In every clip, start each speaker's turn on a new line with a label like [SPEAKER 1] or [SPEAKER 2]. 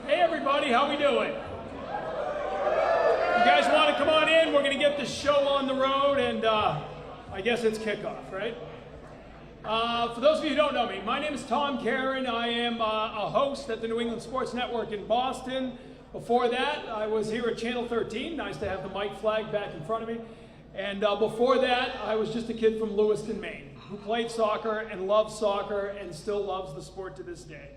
[SPEAKER 1] Hey everybody, how we doing? You guys want to come on in? We're going to get this show on the road, and I guess it's kickoff, right? For those of you who don't know me, my name is Tom Karen. I am a host at the New England Sports Network in Boston. Before that, I was here at Channel 13. Nice to have the mic flag back in front of me. And before that, I was just a kid from Lewiston, Maine, who played soccer and loved soccer and still loves the sport to this day.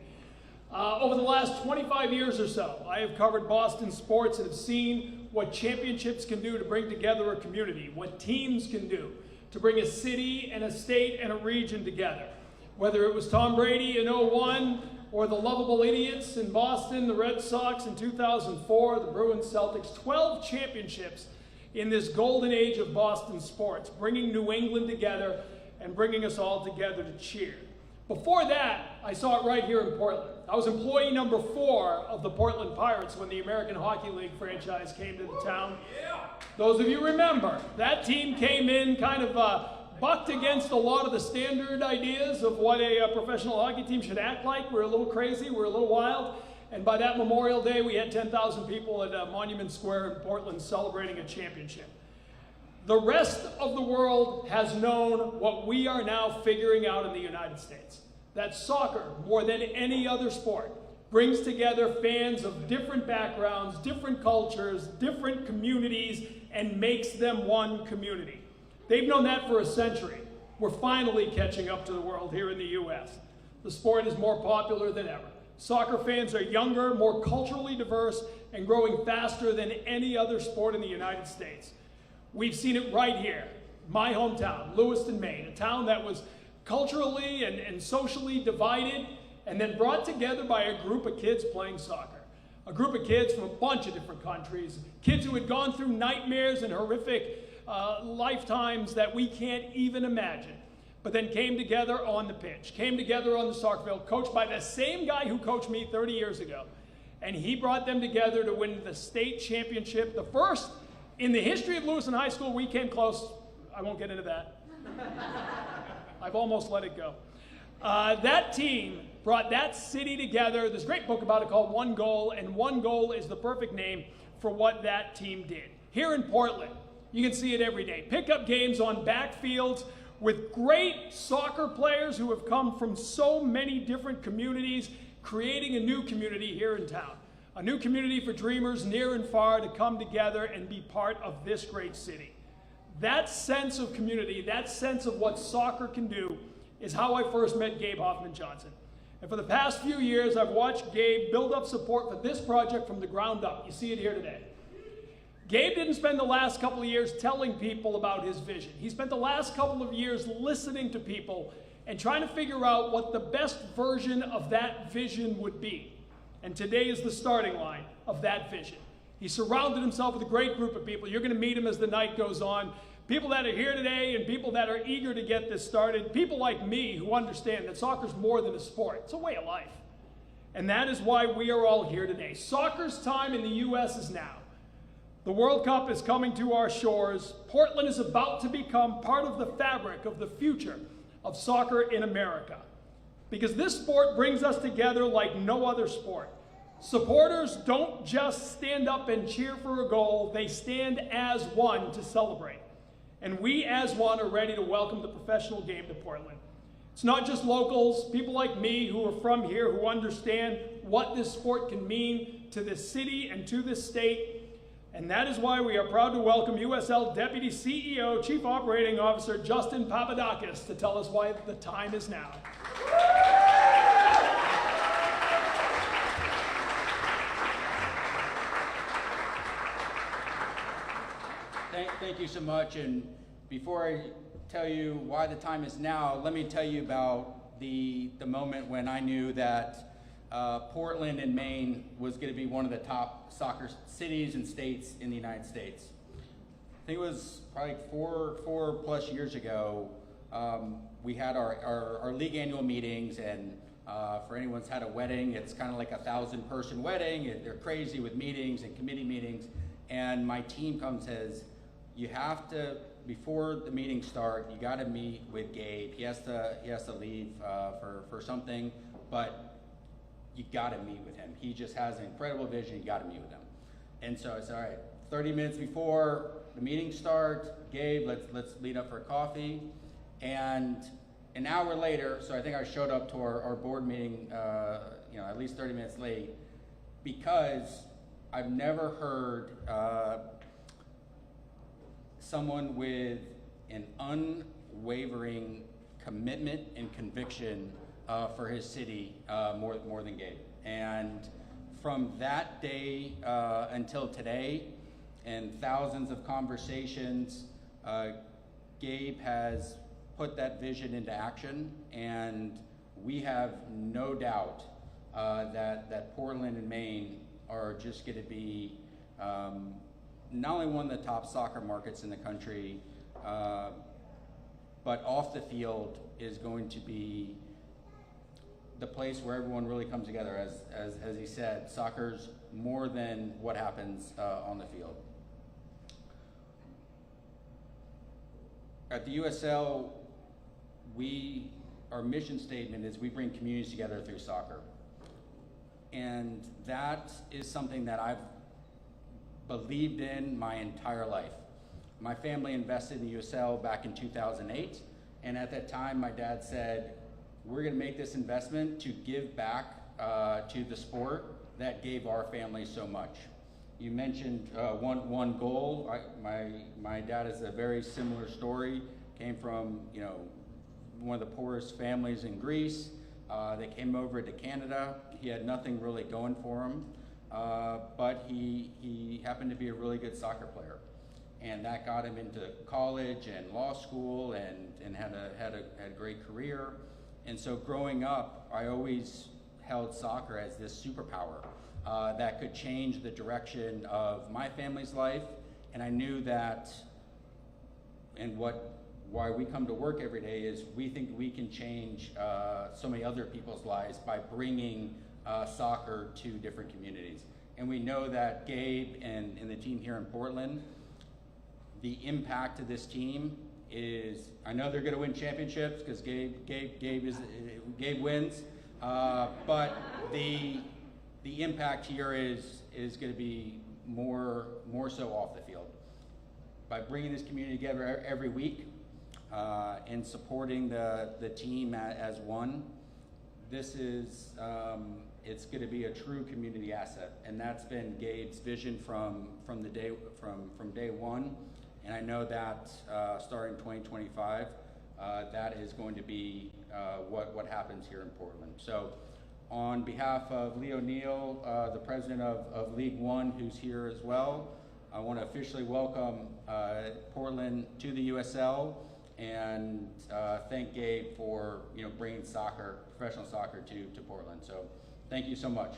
[SPEAKER 1] Over the last 25 years or so, I have covered Boston sports and have seen what championships can do to bring together a community, what teams can do to bring a city and a state and a region together. Whether it was Tom Brady in '01 or the lovable idiots in Boston, the Red Sox in 2004, the Bruins, Celtics, 12 championships in this golden age of Boston sports, bringing New England together and bringing us all together to cheer. Before that, I saw it right here in Portland. I was employee number 4 of the Portland Pirates when the American Hockey League franchise came to the town. Those of you remember, that team came in kind of bucked against a lot of the standard ideas of what a professional hockey team should act like. We're a little crazy, we're a little wild, and by that Memorial Day, we had 10,000 people at Monument Square in Portland celebrating a championship. The rest of the world has known what we are now figuring out in the United States. That soccer, more than any other sport, brings together fans of different backgrounds, different cultures, different communities, and makes them one community. They've known that for a century. We're finally catching up to the world here in the US. The sport is more popular than ever. Soccer fans are younger, more culturally diverse, and growing faster than any other sport in the United States. We've seen it right here, my hometown, Lewiston, Maine, a town that was culturally and socially divided and then brought together by a group of kids playing soccer. A group of kids from a bunch of different countries, kids who had gone through nightmares and horrific lifetimes that we can't even imagine, but then came together on the pitch, came together on the soccer field, coached by the same guy who coached me 30 years ago. And he brought them together to win the state championship, the first in the history of Lewiston High School. We came close. I won't get into that. I've almost let it go. That team brought that city together. There's a great book about it called One Goal, and One Goal is the perfect name for what that team did. Here in Portland, you can see it every day. Pickup games on backfields with great soccer players who have come from so many different communities, creating a new community here in town. A new community for dreamers near and far to come together and be part of this great city. That sense of community, that sense of what soccer can do, is how I first met Gabe Hoffman-Johnson. And for the past few years, I've watched Gabe build up support for this project from the ground up. You see it here today. Gabe didn't spend the last couple of years telling people about his vision. He spent the last couple of years listening to people and trying to figure out what the best version of that vision would be. And today is the starting line of that vision. He surrounded himself with a great group of people. You're going to meet him as the night goes on. People that are here today and people that are eager to get this started. People like me who understand that soccer's more than a sport. It's a way of life. And that is why we are all here today. Soccer's time in the U.S. is now. The World Cup is coming to our shores. Portland is about to become part of the fabric of the future of soccer in America. Because this sport brings us together like no other sport. Supporters don't just stand up and cheer for a goal, they stand as one to celebrate. And we as one are ready to welcome the professional game to Portland. It's not just locals, people like me who are from here who understand what this sport can mean to this city and to this state. And that is why we are proud to welcome USL Deputy CEO, Chief Operating Officer Justin Papadakis to tell us why the time is now.
[SPEAKER 2] Thank you so much. And before I tell you why the time is now, let me tell you about the moment when I knew that Portland and Maine was going to be one of the top soccer cities and states in the United States. I think it was probably four plus years ago. We had our league annual meetings, and for anyone who's had a wedding, it's kind of like a 1,000-person wedding. They're crazy with meetings and committee meetings. And my team comes and says, you have to, before the meetings start, you got to meet with Gabe. He has to leave for something. but you gotta meet with him. He just has an incredible vision, you gotta meet with him. And so I said, all right, 30 minutes before the meeting starts, Gabe, let's meet up for coffee. And an hour later, so I think I showed up to our board meeting, at least 30 minutes late, because I've never heard someone with an unwavering commitment and conviction for his city more than Gabe. And from that day until today, and thousands of conversations, Gabe has put that vision into action, and we have no doubt that Portland and Maine are just going to be not only one of the top soccer markets in the country, but off the field is going to be the place where everyone really comes together. As he said, soccer's more than what happens on the field. At the USL, our mission statement is we bring communities together through soccer. And that is something that I've believed in my entire life. My family invested in the USL back in 2008, and at that time my dad said, we're gonna make this investment to give back to the sport that gave our family so much. You mentioned one goal. My dad is a very similar story, came from one of the poorest families in Greece. They came over to Canada. He had nothing really going for him, but he happened to be a really good soccer player. And that got him into college and law school and had a great career. And so growing up, I always held soccer as this superpower that could change the direction of my family's life. And I knew that, and why we come to work every day is we think we can change so many other people's lives by bringing soccer to different communities. And we know that Gabe and the team here in Portland, the impact of this team is, I know they're going to win championships because Gabe wins, but the impact here is going to be more so off the field. By bringing this community together every week and supporting the team as one, this is it's going to be a true community asset, and that's been Gabe's vision from day one. And I know that starting 2025, that is going to be what happens here in Portland. So on behalf of Lee O'Neill, the president of League One, who's here as well, I want to officially welcome Portland to the USL and thank Gabe for bringing professional soccer to Portland. So thank you so much.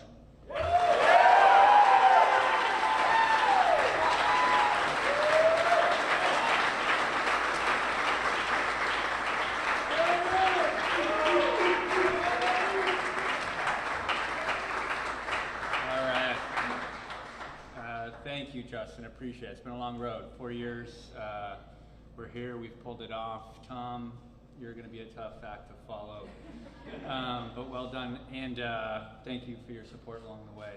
[SPEAKER 3] Thank you, Justin. Appreciate it. It's been a long road. 4 years. We're here. We've pulled it off. Tom, you're going to be a tough act to follow, but well done. And thank you for your support along the way.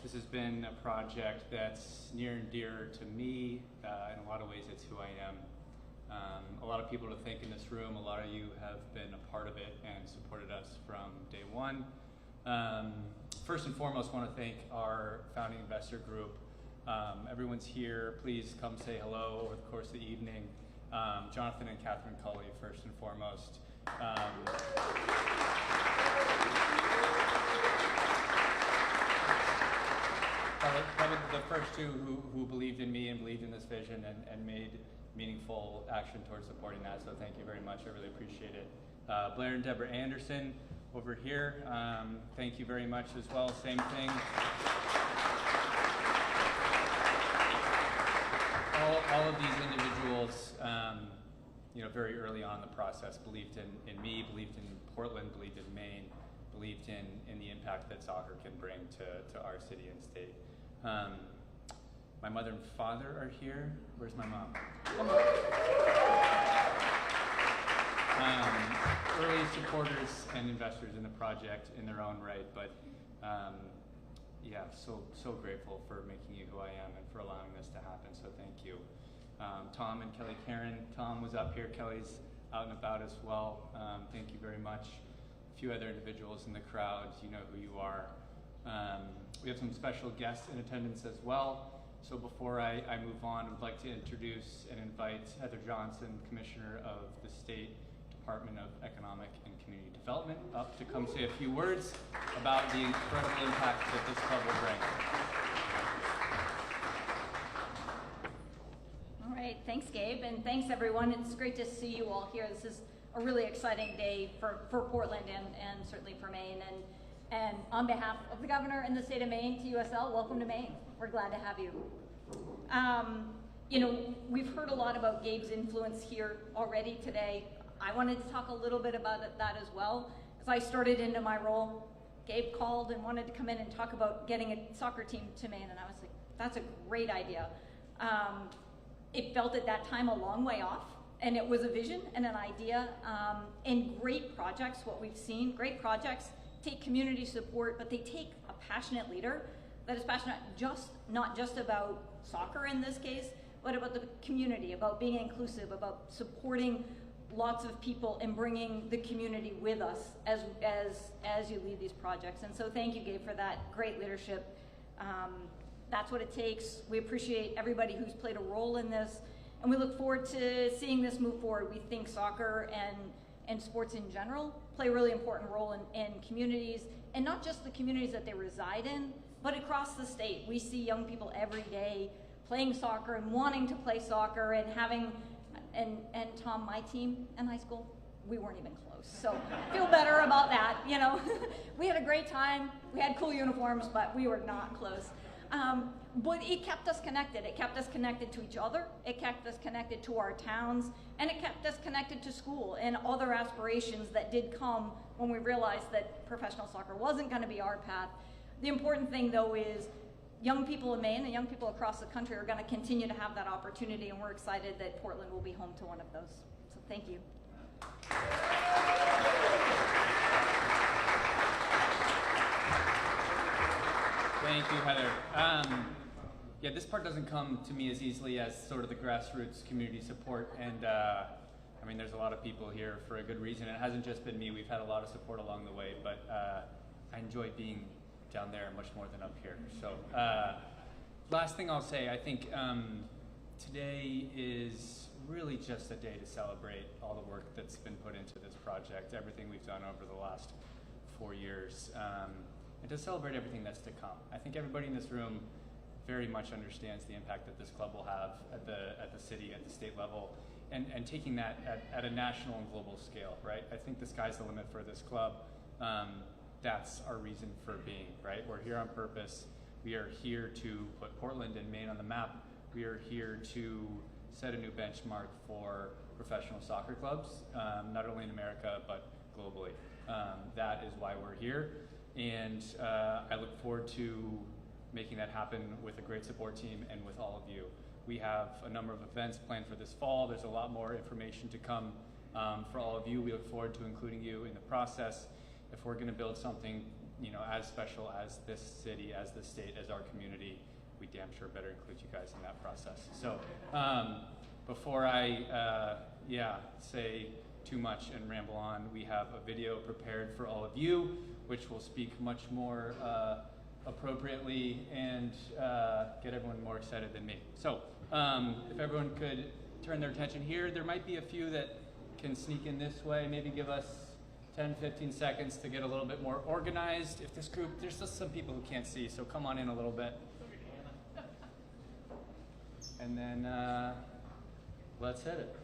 [SPEAKER 3] This has been a project that's near and dear to me. In a lot of ways, it's who I am. A lot of people to think in this room. A lot of you have been a part of it and supported us from day one. First and foremost, want to thank our founding investor group. Everyone's here. Please come say hello over the course of the evening. Jonathan and Catherine Cully, first and foremost. Probably the first two who believed in me and believed in this vision and made meaningful action towards supporting that. So thank you very much. I really appreciate it. Blair and Deborah Anderson over here. Thank you very much as well. Same thing. All of these individuals, very early on in the process, believed in me, believed in Portland, believed in Maine, believed in the impact that soccer can bring to our city and state. My mother and father are here. Where's my mom? early supporters and investors in the project in their own right, but yeah, so grateful for making you who I am and for allowing this to happen, so thank you. Tom and Kelly Karen, Tom was up here, Kelly's out and about as well. Thank you very much. A few other individuals in the crowd, you know who you are. We have some special guests in attendance as well. So before I move on, I'd like to introduce and invite Heather Johnson, Commissioner of the State Department of Economic and Community Development, up to come say a few words about the incredible impact that this club will bring.
[SPEAKER 4] All right, thanks Gabe, and thanks everyone. It's great to see you all here. This is a really exciting day for Portland and certainly for Maine. And on behalf of the governor and the state of Maine, to USL, welcome to Maine. We're glad to have you. You know, we've heard a lot about Gabe's influence here already today. I wanted to talk a little bit about that as well. As I started into my role, Gabe called and wanted to come in and talk about getting a soccer team to Maine, and I was like, that's a great idea. It felt at that time a long way off, and it was a vision and an idea, and great projects, what we've seen, great projects take community support, but they take a passionate leader that is passionate not just about soccer in this case, but about the community, about being inclusive, about supporting lots of people and bringing the community with us as you lead these projects. And so thank you, Gabe, for that great leadership. That's what it takes. We appreciate everybody who's played a role in this, and we look forward to seeing this move forward. We think soccer and sports in general play a really important role in communities, and not just the communities that they reside in, but across the state. We see young people every day playing soccer and wanting to play soccer and having, and Tom, my team in high school, we weren't even close. So I feel better about that, you know. We had a great time, we had cool uniforms, but we were not close. But it kept us connected. It kept us connected to each other. It kept us connected to our towns, and it kept us connected to school and other aspirations that did come when we realized that professional soccer wasn't going to be our path. The important thing, though, is young people in Maine and young people across the country are going to continue to have that opportunity, and we're excited that Portland will be home to one of those. So thank you.
[SPEAKER 3] Thank you, Heather. Yeah, this part doesn't come to me as easily as sort of the grassroots community support, and I mean, there's a lot of people here for a good reason. It hasn't just been me. We've had a lot of support along the way, but I enjoy being down there much more than up here. So last thing I'll say, I think today is really just a day to celebrate all the work that's been put into this project, everything we've done over the last 4 years, and to celebrate everything that's to come. I think everybody in this room very much understands the impact that this club will have at the city, at the state level, and taking that at a national and global scale, right? I think the sky's the limit for this club. That's our reason for being, right? We're here on purpose. We are here to put Portland and Maine on the map. We are here to set a new benchmark for professional soccer clubs, not only in America, but globally. That is why we're here. And I look forward to making that happen with a great support team and with all of you. We have a number of events planned for this fall. There's a lot more information to come for all of you. We look forward to including you in the process. If we're gonna build something, you know, as special as this city, as this state, as our community, we damn sure better include you guys in that process. So before I say too much and ramble on, we have a video prepared for all of you, which will speak much more appropriately and get everyone more excited than me. So if everyone could turn their attention here, there might be a few that can sneak in this way, maybe give us 10, 15 seconds to get a little bit more organized. If this group, there's just some people who can't see, so come on in a little bit. And then let's hit it.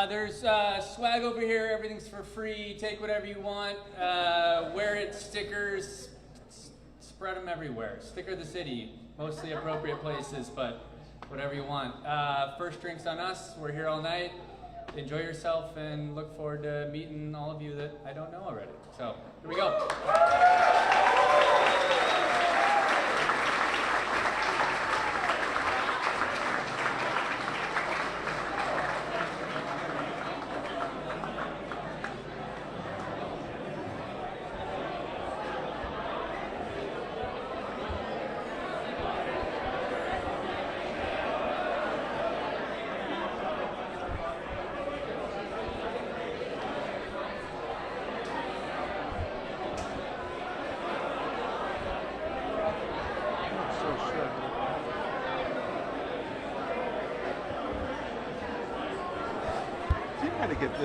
[SPEAKER 3] There's swag over here. Everything's for free. Take whatever you want. Wear it. Stickers. Spread them everywhere. Sticker the city. Mostly appropriate places, but whatever you want. First drinks on us. We're here all night. Enjoy yourself and look forward to meeting all of you that I don't know already. So here we go.
[SPEAKER 5] You kind of get this.